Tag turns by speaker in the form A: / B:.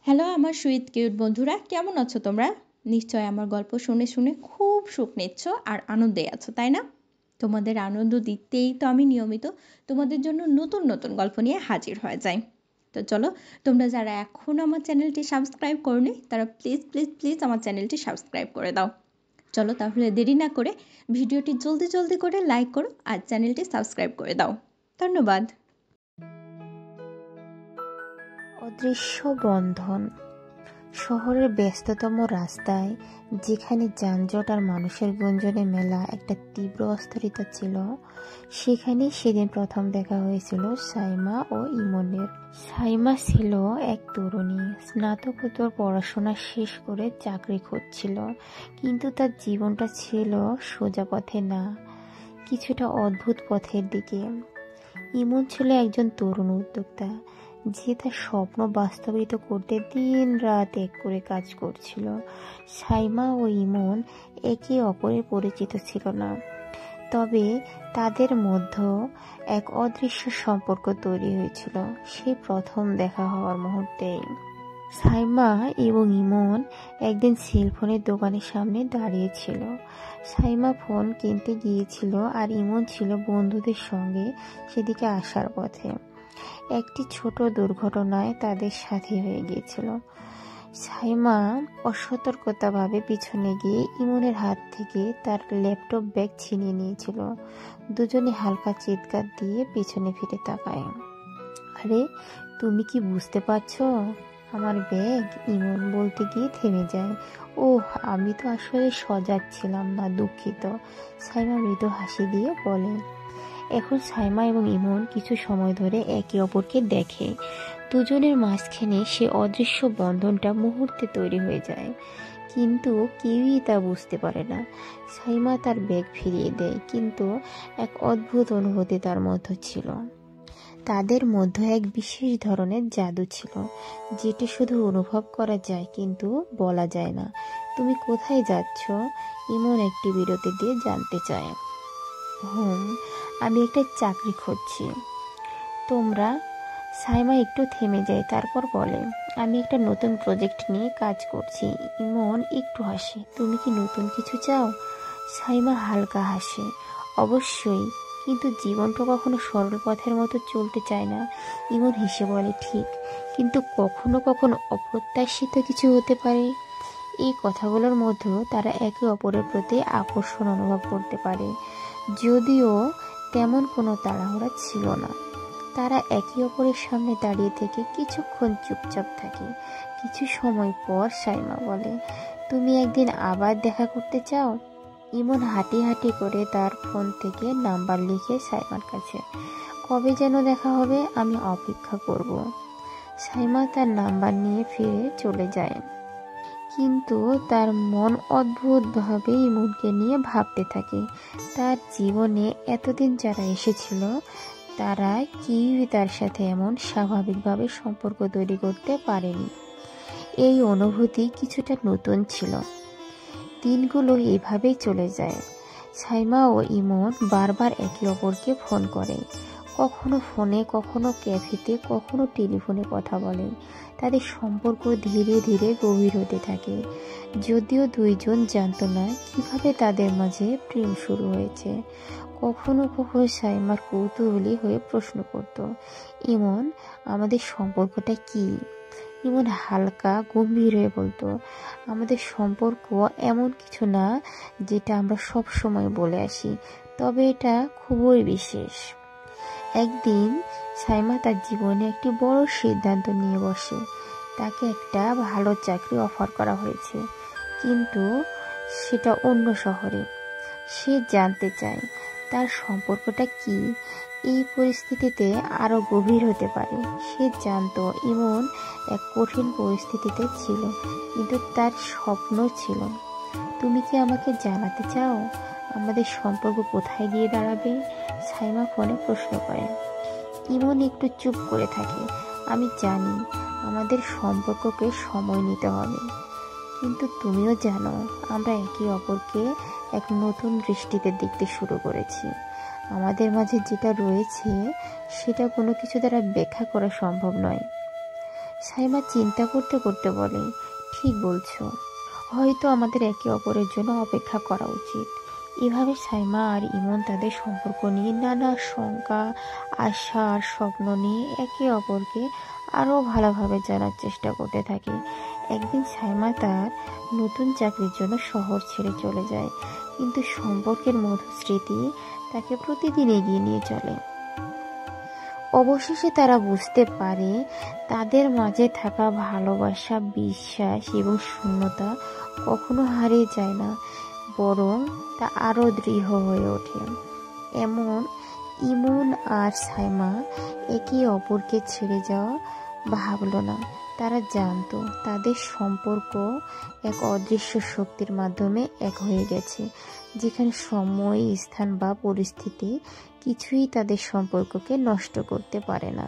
A: Hello আমার sweet cute বন্ধুরা, কেমন আছো তোমরা? নিশ্চয় আমার গল্প শুনে শুনে খুব সুখ নিচ্ছ আর আনন্দে আছো, তাই না? তোমাদের আনন্দ দিতেই তো আমি নিয়মিত তোমাদের জন্য নতুন নতুন গল্প নিয়ে হাজির হয়ে যাই। তো চলো, তোমরা যারা এখনও আমার চ্যানেলটি সাবস্ক্রাইব করোনি তারা প্লিজ প্লিজ প্লিজ আমার চ্যানেলটি সাবস্ক্রাইব করে দাও। চলো তাহলে দেরি না করে ভিডিওটি জলদি জলদি করে লাইক করো আর চ্যানেলটি সাবস্ক্রাইব করে দাও। ধন্যবাদ।
B: অদৃশ্য বন্ধন। শহরের ব্যস্ততম রাস্তায়, যেখানে যানজট আর মানুষের গুঞ্জনে মেলা একটা তীব্র অস্থিরতা ছিল, সেখানে সেদিন প্রথম দেখা হয়েছিল সাইমা ও ইমনের। সাইমা ছিল এক তরুণী, স্নাতকোত্তর পড়াশোনা শেষ করে চাকরি খুঁজছিল, কিন্তু তার জীবনটা ছিল সোজা পথে না, কিছুটা অদ্ভুত পথের দিকে। ইমন ছিল একজন তরুণ উদ্যোক্তা, যে তার স্বপ্ন বাস্তবায়িত করতে দিন রাত এক করে কাজ করছিল। সাইমা ও ইমন একে অপরের পরিচিত ছিল না, তবে তাদের মধ্যে এক অদৃশ্য সম্পর্ক তৈরি হয়েছিল সেই প্রথম দেখা হওয়ার মুহূর্তেই। সাইমা এবং ইমন একদিন সেলফোনের দোকানের সামনে দাঁড়িয়েছিল। সাইমা ফোন কিনতে গিয়েছিল আর ইমন ছিল বন্ধুদের সঙ্গে সেদিকে আসার পথে। একটি ছোট দুর্ঘটনায় তাদের সাথী হয়ে গিয়েছিল। সাইমা অসতর্কতাভাবে পিছনে গিয়ে ইমনের হাত থেকে তার ল্যাপটপ ব্যাগ ছিনিয়ে নিয়েছিল। দুজনে হালকা চিৎকার দিয়ে পিছনে ফিরে তাকায়। আরে, তুমি কি বুঝতে পারছো আমার ব্যাগ? ইমন বলতে গিয়ে থেমে যায়। ওহ, আমি তো আসলে সজাগ ছিলাম না, দুঃখিত। সাইমা মৃদু হাসি দিয়ে বলে। এখন সাইমা এবং ইমন কিছু সময় ধরে একে অপরকে দেখে। দুজনের মাঝখানে সে অদৃশ্য বন্ধনটা মুহূর্তে তৈরি হয়ে যায়, কিন্তু কেউই তা বুঝতে পারে না। সাইমা তার ব্যাগ ফিরিয়ে দেয়, কিন্তু এক অদ্ভুত অনুভূতি তার মধ্যে ছিল। তাদের মধ্যে এক বিশেষ ধরনের জাদু ছিল, যেটা শুধু অনুভব করা যায় কিন্তু বলা যায় না। তুমি কোথায় যাচ্ছ? ইমন একটি বিরতি দিয়ে জানতে চায়। আমি একটা চাকরি খুঁজছি। তোমরা? সাইমা একটু থেমে যায়, তারপর বলে, আমি একটা নতুন প্রজেক্ট নিয়ে কাজ করছি। ইমন একটু হাসে। তুমি কি নতুন কিছু চাও? সাইমা হালকা হাসে। অবশ্যই, কিন্তু জীবনটা কখনো সরল পথের মতো চলতে চায় না। ইমন হেসে বলে, ঠিক, কিন্তু কখনো কখনো অপ্রত্যাশিত কিছু হতে পারে। এই কথাগুলোর মধ্যেও তারা একে অপরের প্রতি আকর্ষণ অনুভব করতে পারে, যদিও তেমন কোনো তাড়াহুড়া ছিল না। তারা একে অপরের সামনে দাঁড়িয়ে থেকে কিছুক্ষণ চুপচাপ থাকে। কিছু সময় পর সাইমা বলে, তুমি একদিন আবার দেখা করতে চাও? ইমন হাঁটি হাঁটি করে তার ফোন থেকে নাম্বার লিখে সাইমার কাছে। কবে যেন দেখা হবে? আমি অপেক্ষা করব। সাইমা তার নাম্বার নিয়ে ফিরে চলে যায়, কিন্তু তার মন অদ্ভুতভাবে ইমনকে নিয়ে ভাবতে থাকে। তার জীবনে এতদিন যারা এসেছিল, তারা কেউই তার সাথে এমন স্বাভাবিকভাবে সম্পর্ক তৈরি করতে পারেনি। এই অনুভূতি কিছুটা নতুন ছিল। দিনগুলো এভাবেই চলে যায়। সাইমা ও ইমন বারবার একে অপরকে ফোন করে, কখনো ফোনে, কখনো ক্যাফেতে, কখনো টেলিফোনে কথা বলে। তাদের সম্পর্ক ধীরে ধীরে গভীর হতে থাকে, যদিও দুইজন জানতো না কিভাবে তাদের মাঝে প্রেম শুরু হয়েছে। কখনো কখনো সাইমার কৌতূহলী হয়ে প্রশ্ন করত, ইমন, আমাদের সম্পর্কটা কি? ইমন হালকা গম্ভীর হয়ে বলতো, আমাদের সম্পর্ক এমন কিছু না যেটা আমরা সব সময় বলে আসি, তবে এটা খুবই বিশেষ। একদিন সাইমা তার জীবনে একটি বড় সিদ্ধান্ত নিয়ে বসে। তাকে একটা ভালো চাকরি অফার করা হয়েছে, কিন্তু সেটা অন্য শহরে। সে জানতে চায় তার সম্পর্কটা কি এই পরিস্থিতিতে আরো গভীর হতে পারে। সে জানতো ইমন এক কঠিন পরিস্থিতিতে ছিল, কিন্তু তার স্বপ্ন ছিল। তুমি কি আমাকে জানাতে চাও আমাদের সম্পর্ক কোথায় গিয়ে দাঁড়াবে? সাইমা ফোনে প্রশ্ন করে। ইমন একটু চুপ করে থাকে। আমি জানি আমাদের সম্পর্ককে সময় নিতে হবে, কিন্তু তুমিও জানো আমরা একে অপরকে এক নতুন দৃষ্টিতে দেখতে শুরু করেছি। আমাদের মাঝে যেটা রয়েছে সেটা কোনো কিছু দ্বারা ব্যাখ্যা করা সম্ভব নয়। সাইমা চিন্তা করতে করতে বলে, ঠিক বলছো, হয়তো আমাদের একে অপরের জন্য অপেক্ষা করা উচিত। এভাবে সাইমা আর ইমন তাদের সম্পর্ক নিয়ে নানা শঙ্কা, আশা আর স্বপ্ন নিয়ে একে অপরকে আরও ভালোভাবে জানার চেষ্টা করতে থাকে। একদিন সাইমা তার নতুন চাকরির জন্য শহর ছেড়ে চলে যায়, কিন্তু সম্পর্কের মধুর স্মৃতি তাকে প্রতিদিন এগিয়ে নিয়ে চলে। অবশেষে তারা বুঝতে পারে তাদের মাঝে থাকা ভালোবাসা, বিশ্বাস এবং শূন্যতা কখনো হারিয়ে যায় না, বরং তা আরও দৃঢ় হয়ে ওঠে। এমন ইমন আর সাইমা একে অপরকে ছেড়ে যাওয়া ভাবল না। তারা জানতো তাদের সম্পর্ক এক অদৃশ্য শক্তির মাধ্যমে এক হয়ে গেছে, যেখানে সময়, স্থান বা পরিস্থিতি কিছুই তাদের সম্পর্ককে নষ্ট করতে পারে না।